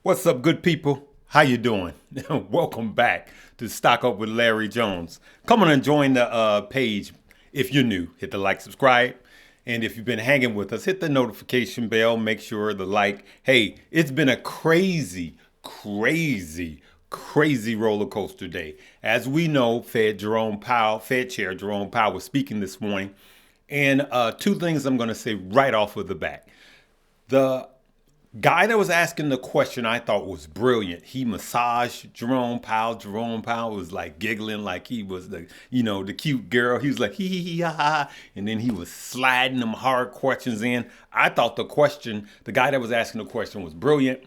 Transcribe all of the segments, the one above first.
What's up, good people? How you doing? Welcome back to Stock Up with Larry Jones. Come on and join the page. If you're new, hit the like, subscribe. And if you've been hanging with us, hit the notification bell. Make sure the like. Hey, it's been a crazy roller coaster day. As we know, Fed Chair Jerome Powell was speaking this morning. And two things I'm going to say right off of the bat. The guy that was asking the question I thought was brilliant. He massaged Jerome Powell. Jerome Powell was like giggling like he was the cute girl. He was like hee hee hee ha ha, and then he was sliding them hard questions in. I thought the guy that was asking the question was brilliant,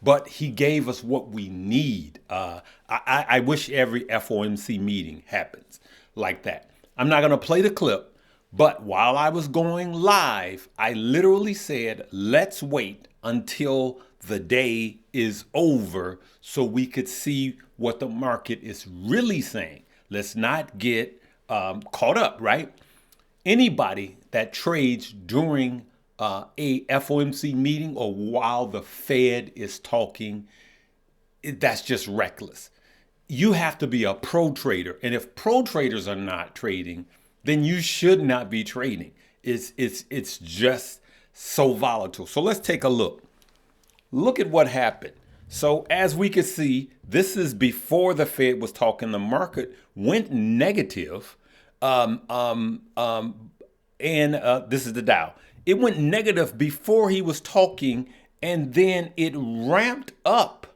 but he gave us what we need. I wish every FOMC meeting happens like that. I'm not gonna play the clip. But while I was going live, I literally said, let's wait until the day is over so we could see what the market is really saying. Let's not get caught up, right? Anybody that trades during a FOMC meeting or while the Fed is talking, that's just reckless. You have to be a pro trader. And if pro traders are not trading, then you should not be trading. It's just so volatile. So let's take a look. Look at what happened. So as we can see, this is before the Fed was talking. The market went negative, and this is the Dow. It went negative before he was talking, and then it ramped up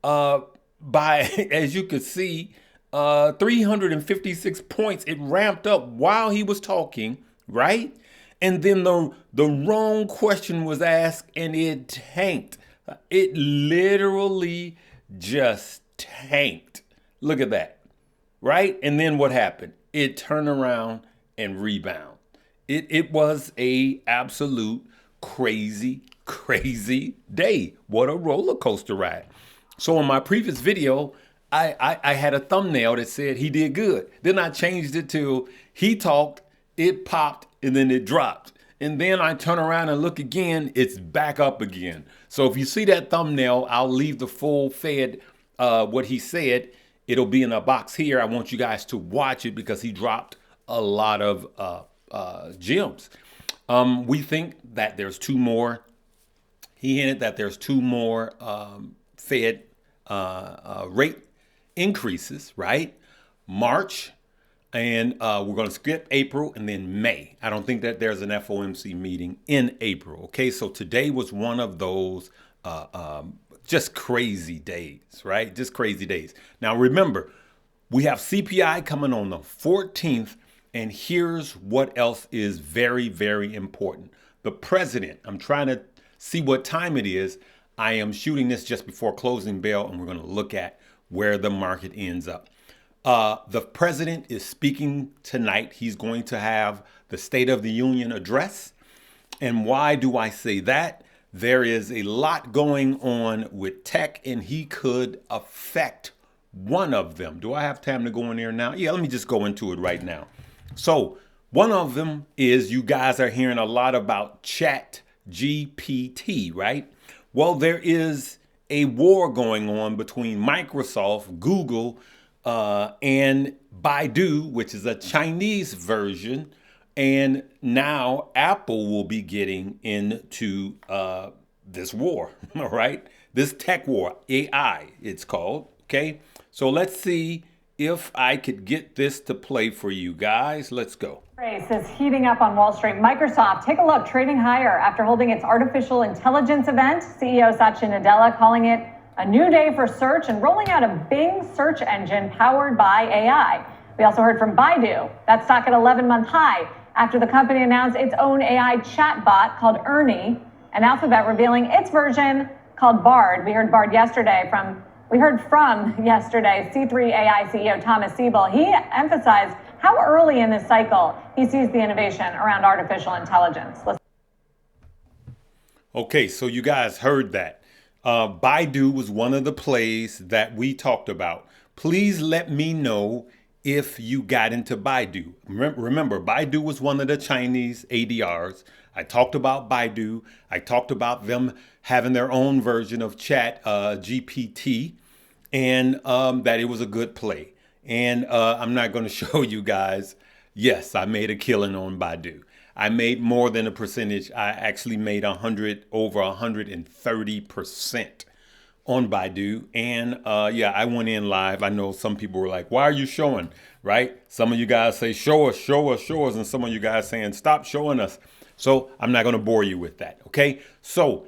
by, as you could see, 356 points. It ramped up while he was talking, right? And then the wrong question was asked and it tanked. It literally just tanked. Look at that, right? And then what happened? It turned around and rebound. It was a absolute crazy day. What a roller coaster ride. So in my previous video, I had a thumbnail that said he did good. Then I changed it to he talked, it popped, and then it dropped. And then I turn around and look again, it's back up again. So if you see that thumbnail, I'll leave the full Fed, what he said. It'll be in a box here. I want you guys to watch it because he dropped a lot of gems. We think that there's two more. He hinted that there's two more Fed rate increases, right? March, and we're going to skip April and then May. I don't think that there's an FOMC meeting in April. Okay, so today was one of those just crazy days, right? Just crazy days. Now remember, we have CPI coming on the 14th, and here's what else is very important. The president, I'm trying to see what time it is. I am shooting this just before closing bell, and we're going to look at where the market ends up. The president is speaking tonight. He's going to have the State of the Union address. And why do I say that? There is a lot going on with tech, and he could affect one of them. Do I have time to go in there now? Yeah, let me just go into it right now. So one of them is, you guys are hearing a lot about Chat GPT, right? Well, there is a war going on between Microsoft, Google, and Baidu, which is a Chinese version. And now Apple will be getting into this war, all right? This tech war, AI, it's called, okay? So let's see if I could get this to play for you guys. Let's go. Race is heating up on Wall Street. Microsoft, take a look, trading higher after holding its artificial intelligence event. CEO Satya Nadella calling it a new day for search and rolling out a Bing search engine powered by AI. We also heard from Baidu. That stock at 11-month high after the company announced its own AI chatbot called Ernie, and Alphabet revealing its version called Bard. We heard from yesterday C3 AI CEO Thomas Siebel. He emphasized how early in this cycle he sees the innovation around artificial intelligence. Okay, so you guys heard that. Baidu was one of the plays that we talked about. Please let me know if you got into Baidu. Remember, Baidu was one of the Chinese ADRs. I talked about Baidu. I talked about them having their own version of Chat GPT, and that it was a good play. And I'm not going to show you guys. Yes, I made a killing on Baidu. I made more than a percentage. I actually made over 130% on Baidu. And yeah, I went in live. I know some people were like, why are you showing? Right? Some of you guys say, show us, show us, show us. And some of you guys saying, stop showing us. So I'm not going to bore you with that. Okay. So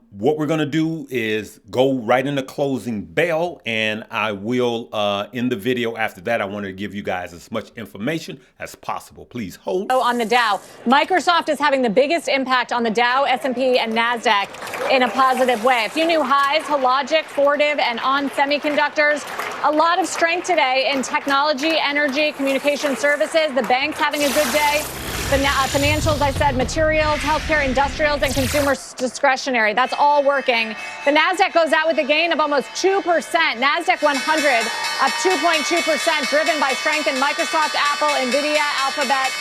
what we're going to do is go right into closing bell, and I will end the video after that. I want to give you guys as much information as possible. Please hold. On the Dow, Microsoft is having the biggest impact on the Dow, S&P, and NASDAQ in a positive way. A few new highs, Hologic, Fortive, and ON Semiconductors. A lot of strength today in technology, energy, communication services. The bank's having a good day. The financials, I said, materials, healthcare, industrials, and consumer discretionary. That's all working. The NASDAQ goes out with a gain of almost 2%. NASDAQ 100 up 2.2%, driven by strength in Microsoft, Apple, NVIDIA, Alphabet,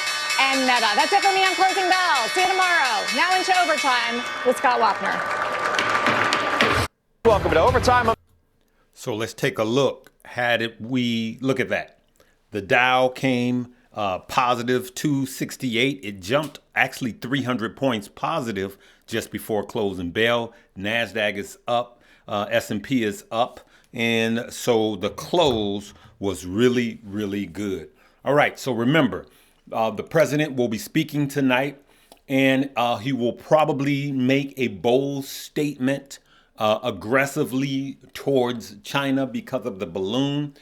and Meta. That's it for me on Closing Bell. See you tomorrow. Now into Overtime with Scott Wapner. Welcome to Overtime. So let's take a look. Look at that. The Dow came positive 268. It jumped actually 300 points positive just before closing bell. NASDAQ is up. S&P is up. And so the close was really, really good. All right. So remember, the president will be speaking tonight, and he will probably make a bold statement aggressively towards China because of the balloon.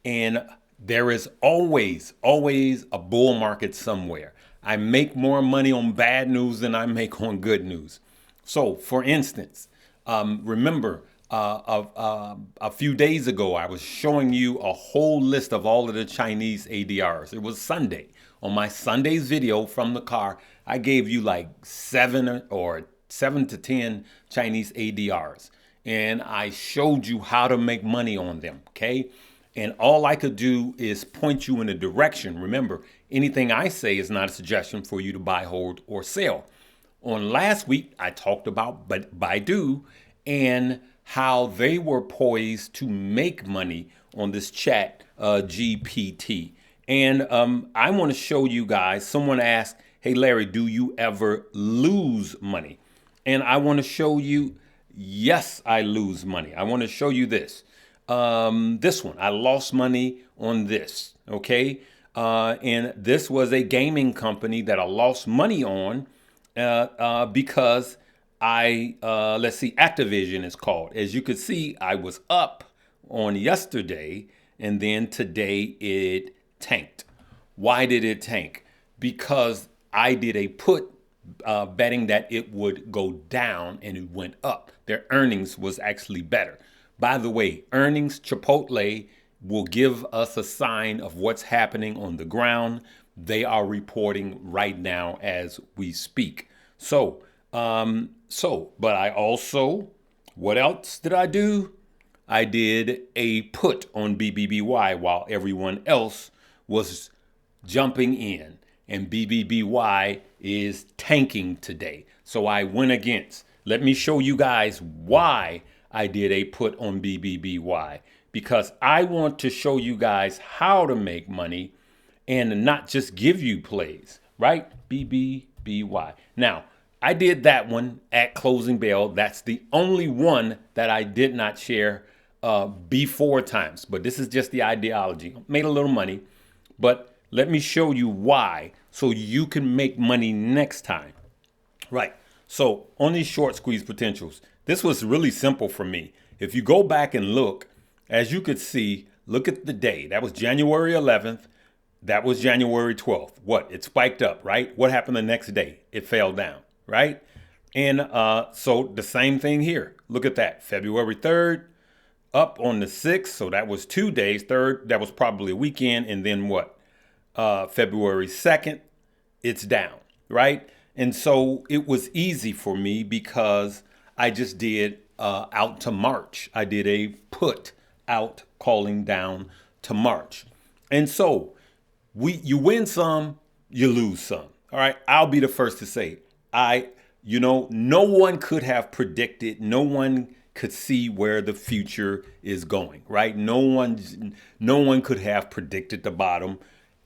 And there is always a bull market somewhere. I make more money on bad news than I make on good news. So, for instance, remember a few days ago, I was showing you a whole list of all of the Chinese ADRs. It was Sunday. On my Sunday's video from the car, I gave you like 7 to 10 Chinese ADRs. And I showed you how to make money on them, okay? And all I could do is point you in a direction. Remember, anything I say is not a suggestion for you to buy, hold, or sell. On last week, I talked about Baidu and how they were poised to make money on this Chat GPT. And I want to show you guys, someone asked, hey, Larry, do you ever lose money? And I want to show you, yes, I lose money. I want to show you this. This one, I lost money on this, okay? And this was a gaming company that I lost money on because let's see, Activision is called. As you could see, I was up on yesterday, and then today it tanked. Why did it tank? Because I did a put betting that it would go down, and it went up. Their earnings was actually better. By the way, earnings, Chipotle will give us a sign of what's happening on the ground. They are reporting right now as we speak. But I also, what else did I do? I did a put on BBBY while everyone else was jumping in. And BBBY is tanking today. So I went against. Let me show you guys why I did a put on BBBY, because I want to show you guys how to make money and not just give you plays, right? BBBY. Now, I did that one at closing bell. That's the only one that I did not share before times, but this is just the ideology. Made a little money, but let me show you why so you can make money next time. Right. So on these short squeeze potentials, this was really simple for me. If you go back and look, as you could see, look at the day. That was January 11th. That was January 12th. What? It spiked up, right? What happened the next day? It fell down, right? And so the same thing here. Look at that. February 3rd, up on the 6th. So that was 2 days. 3rd, that was probably a weekend. And then what? February 2nd, it's down, right? And so it was easy for me because I just did out to March. I did a put out calling down to March. And so you win some, you lose some. All right. I'll be the first to say, no one could have predicted, no one could see where the future is going, right? No one could have predicted the bottom.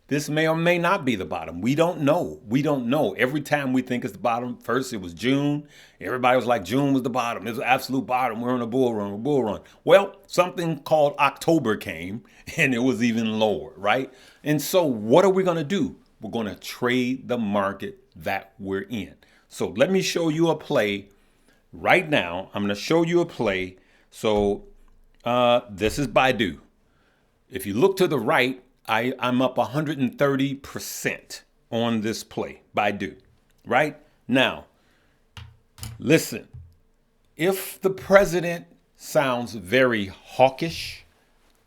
This may or may not be the bottom. We don't know. We don't know. Every time we think it's the bottom, first it was June. Everybody was like, June was the bottom. It was the absolute bottom. We're on a bull run. Well, something called October came and it was even lower, right? And so what are we going to do? We're going to trade the market that we're in. So let me show you a play right now. I'm going to show you a play. So this is Baidu. If you look to the right, I'm up 130% on this play, Baidu, right? Now, listen, if the president sounds very hawkish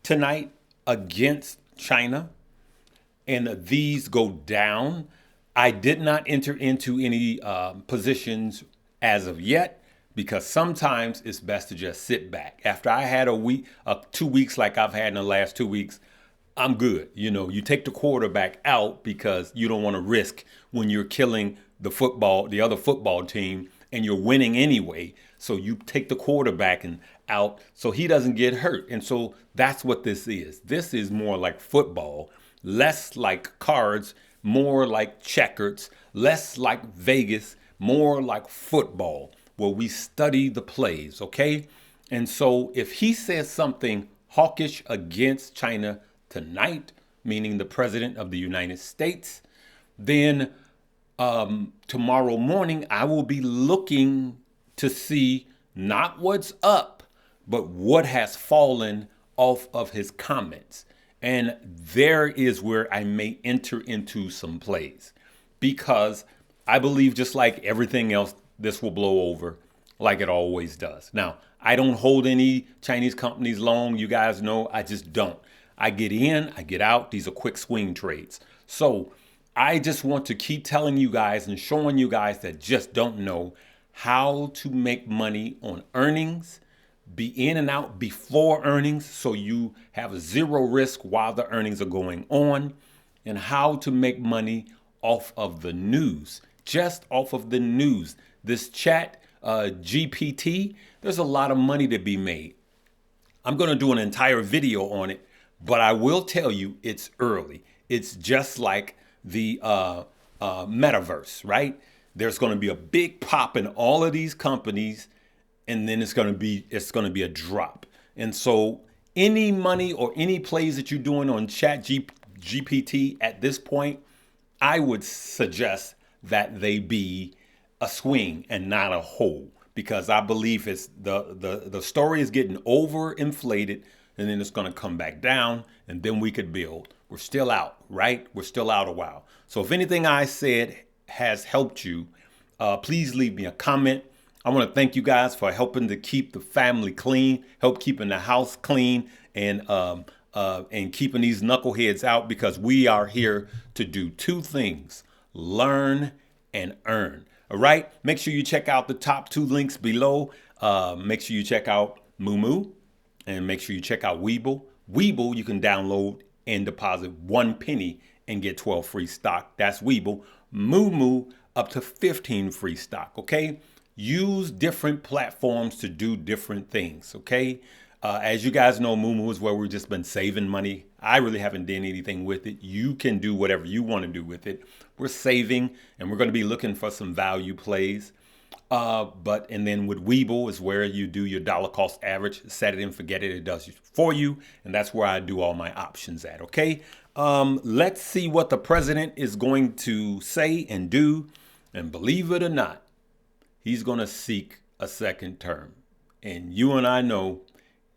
tonight against China and these go down, I did not enter into any positions as of yet because sometimes it's best to just sit back. After I had 2 weeks like I've had in the last 2 weeks, I'm good. You take the quarterback out because you don't want to risk when you're killing the other football team and you're winning anyway. So you take the quarterback out so he doesn't get hurt. And so that's what this is. This is more like football, less like cards, more like checkers, less like Vegas, more like football, where we study the plays, okay? And so if he says something hawkish against China tonight, meaning the president of the United States, then tomorrow morning I will be looking to see not what's up, but what has fallen off of his comments. And there is where I may enter into some plays because I believe just like everything else, this will blow over like it always does. Now, I don't hold any Chinese companies long. You guys know I just don't. I get in, I get out. These are quick swing trades. So I just want to keep telling you guys and showing you guys that just don't know how to make money on earnings, be in and out before earnings so you have zero risk while the earnings are going on, and how to make money off of the news, just off of the news. This chat GPT, there's a lot of money to be made. I'm going to do an entire video on it. But I will tell you, it's early. It's just like the metaverse, right? There's going to be a big pop in all of these companies, and then it's going to be a drop. And so, any money or any plays that you're doing on Chat GPT at this point, I would suggest that they be a swing and not a hold, because I believe it's the story is getting overinflated. And then it's going to come back down, and then we could build. We're still out, right? We're still out a while. So if anything I said has helped you, please leave me a comment. I want to thank you guys for helping to keep the family clean, help keeping the house clean, and keeping these knuckleheads out, because we are here to do two things: learn and earn. All right? Make sure you check out the top 2 links below. Make sure you check out Moomoo. And make sure you check out Webull. Webull, you can download and deposit 1 penny and get 12 free stock. That's Webull. Moomoo, up to 15 free stock, okay? Use different platforms to do different things, okay? As you guys know, Moomoo is where we've just been saving money. I really haven't done anything with it. You can do whatever you want to do with it. We're saving, and we're going to be looking for some value plays. And then with Webull is where you do your dollar cost average, set it and forget it. It does it for you. And that's where I do all my options at. Okay. Let's see what the president is going to say and do. And believe it or not, he's going to seek a second term. And you and I know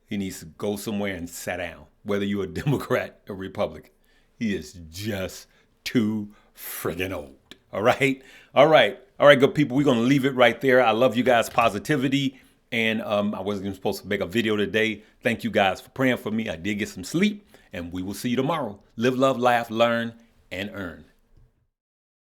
he needs to go somewhere and sit down, whether you're a Democrat or Republican. He is just too friggin' old. All right. All right. All right, good people. We're going to leave it right there. I love you guys' positivity. And I wasn't even supposed to make a video today. Thank you guys for praying for me. I did get some sleep. And we will see you tomorrow. Live, love, laugh, learn, and earn.